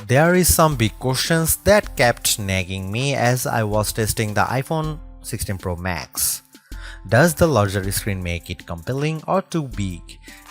There is some big questions that kept nagging me as I was testing the iPhone 16 Pro Max. Does the larger screen make it compelling or too big?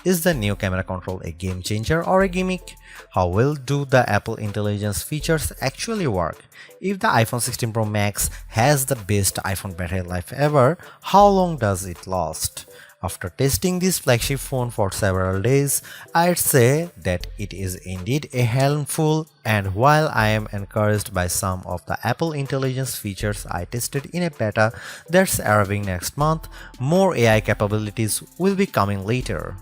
Is the new camera control a game changer or a gimmick? How well do the Apple Intelligence features actually work? If the iPhone 16 Pro Max has the best iPhone battery life ever, how long does it last? After testing this flagship phone for several days, I'd say that it is indeed a handful, and while I am encouraged by some of the Apple Intelligence features I tested in a beta that's arriving next month, more AI capabilities will be coming later.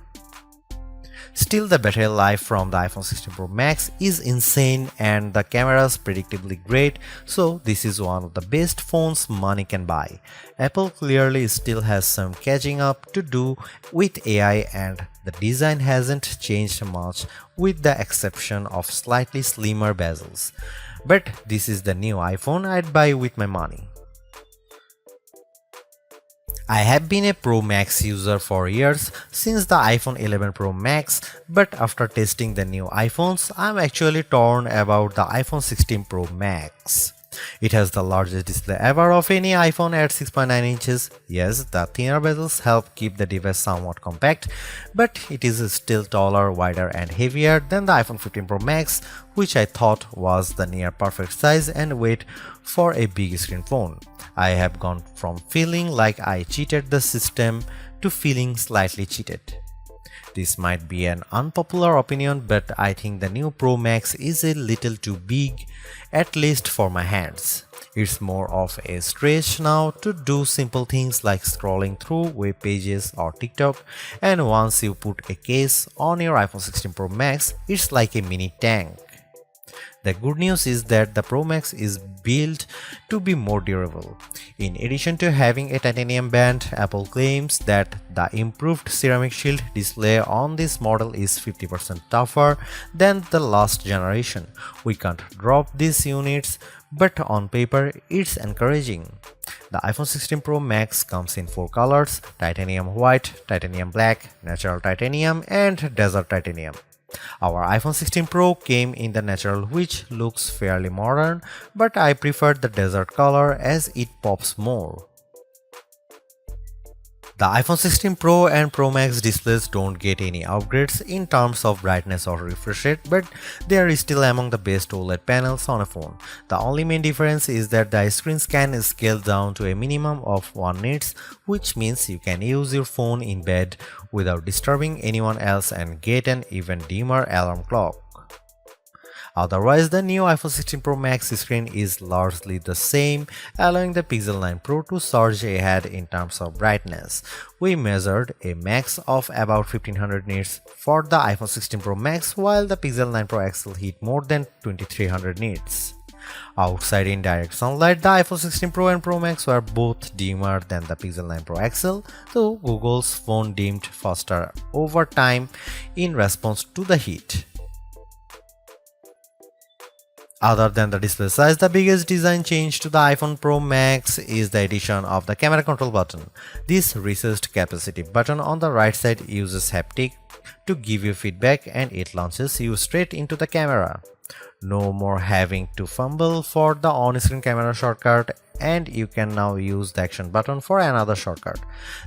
Still, the battery life from the iPhone 16 Pro Max is insane and the camera's predictably great, so this is one of the best phones money can buy. Apple clearly still has some catching up to do with AI, and the design hasn't changed much with the exception of slightly slimmer bezels. But this is the new iPhone I'd buy with my money. I have been a Pro Max user for years, since the iPhone 11 Pro Max, but after testing the new iPhones, I'm actually torn about the iPhone 16 Pro Max. It has the largest display ever of any iPhone at 6.9 inches. Yes, the thinner bezels help keep the device somewhat compact, but it is still taller, wider and heavier than the iPhone 15 Pro Max, which I thought was the near perfect size and weight for a big screen phone. I have gone from feeling like I cheated the system to feeling slightly cheated. This might be an unpopular opinion, but I think the new Pro Max is a little too big, at least for my hands. It's more of a stretch now to do simple things like scrolling through web pages or TikTok, and once you put a case on your iPhone 16 Pro Max, it's like a mini tank. The good news is that the Pro Max is built to be more durable. In addition to having a titanium band, Apple claims that the improved ceramic shield display on this model is 50% tougher than the last generation. We can't drop these units, but on paper it's encouraging. The iPhone 16 Pro Max comes in 4 colors: titanium white, titanium black, natural titanium and desert titanium. Our iPhone 16 Pro came in the natural, which looks fairly modern, but I prefer the desert color as it pops more. The iPhone 16 Pro and Pro Max displays don't get any upgrades in terms of brightness or refresh rate, but they are still among the best OLED panels on a phone. The only main difference is that the screens can scale down to a minimum of 1 nits, which means you can use your phone in bed without disturbing anyone else and get an even dimmer alarm clock. Otherwise, the new iPhone 16 Pro Max screen is largely the same, allowing the Pixel 9 Pro to surge ahead in terms of brightness. We measured a max of about 1500 nits for the iPhone 16 Pro Max, while the Pixel 9 Pro XL hit more than 2300 nits. Outside in direct sunlight, the iPhone 16 Pro and Pro Max were both dimmer than the Pixel 9 Pro XL, though Google's phone dimmed faster over time in response to the heat. Other than the display size, the biggest design change to the iPhone Pro Max is the addition of the camera control button. This recessed capacitive button on the right side uses haptic to give you feedback, and it launches you straight into the camera. No more having to fumble for the on-screen camera shortcut, and you can now use the action button for another shortcut.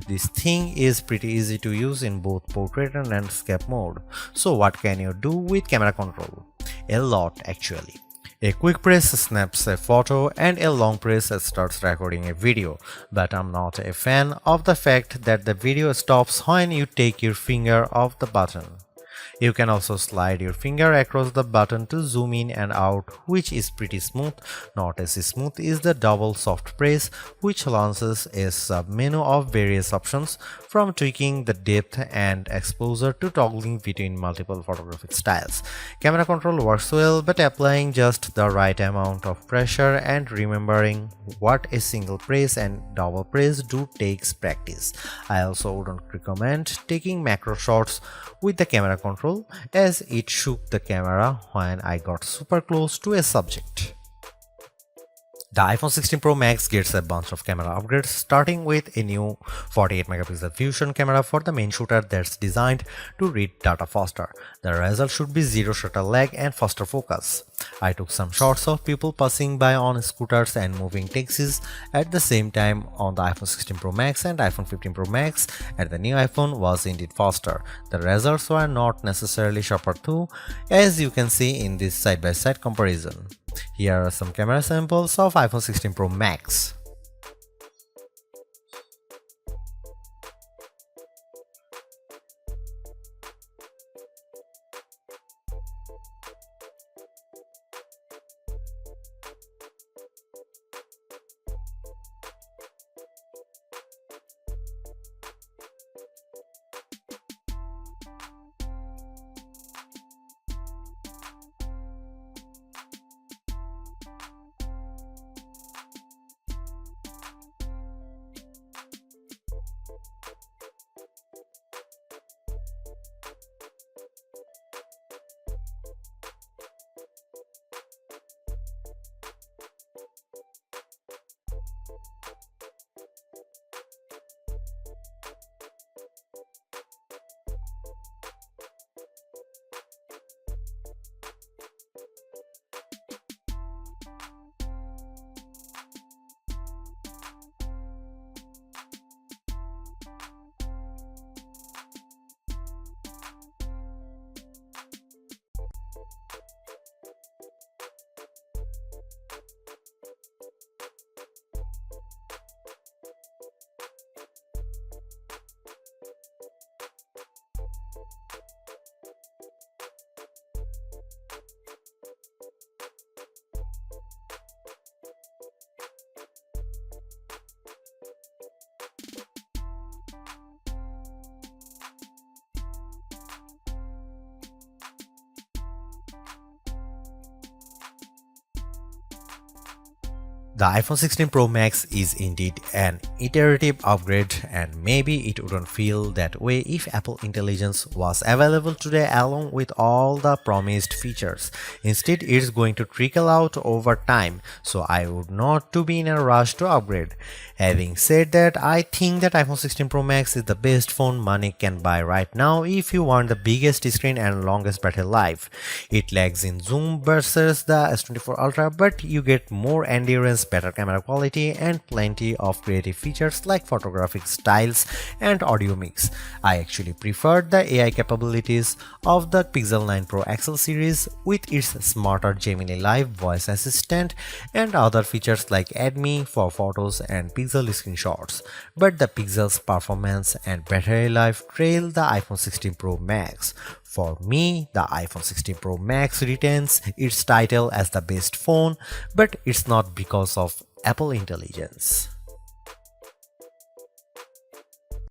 This thing is pretty easy to use in both portrait and landscape mode. So what can you do with camera control? A lot, actually. A quick press snaps a photo and a long press starts recording a video, but I'm not a fan of the fact that the video stops when you take your finger off the button. You can also slide your finger across the button to zoom in and out, which is pretty smooth. Not as smooth is the double soft press, which launches a sub-menu of various options, from tweaking the depth and exposure to toggling between multiple photographic styles. Camera control works well, but applying just the right amount of pressure and remembering what a single press and double press do takes practice. I also wouldn't recommend taking macro shots with the camera control, as it shook the camera when I got super close to a subject. The iPhone 16 Pro Max gets a bunch of camera upgrades, starting with a new 48 megapixel fusion camera for the main shooter that's designed to read data faster. The result should be zero shutter lag and faster focus. I took some shots of people passing by on scooters and moving taxis at the same time on the iPhone 16 Pro Max, and iPhone 15 Pro Max and the new iPhone was indeed faster. The results were not necessarily sharper too, as you can see in this side-by-side comparison. Here are some camera samples of iPhone 16 Pro Max. The iPhone 16 Pro Max is indeed an iterative upgrade, and maybe it wouldn't feel that way if Apple Intelligence was available today along with all the promised features. Instead, it's going to trickle out over time, so I would not to be in a rush to upgrade. Having said that, I think that iPhone 16 Pro Max is the best phone money can buy right now if you want the biggest screen and longest battery life. It lags in zoom versus the S24 Ultra, but you get more endurance, better camera quality, and plenty of creative features like photographic styles and audio mix. I actually preferred the AI capabilities of the Pixel 9 Pro XL series with its smarter Gemini Live voice assistant and other features like Add Me for photos and Pixel screenshots. But the Pixel's performance and battery life trail the iPhone 16 Pro Max. For me, the iPhone 16 Pro Max retains its title as the best phone, but it's not because of Apple Intelligence.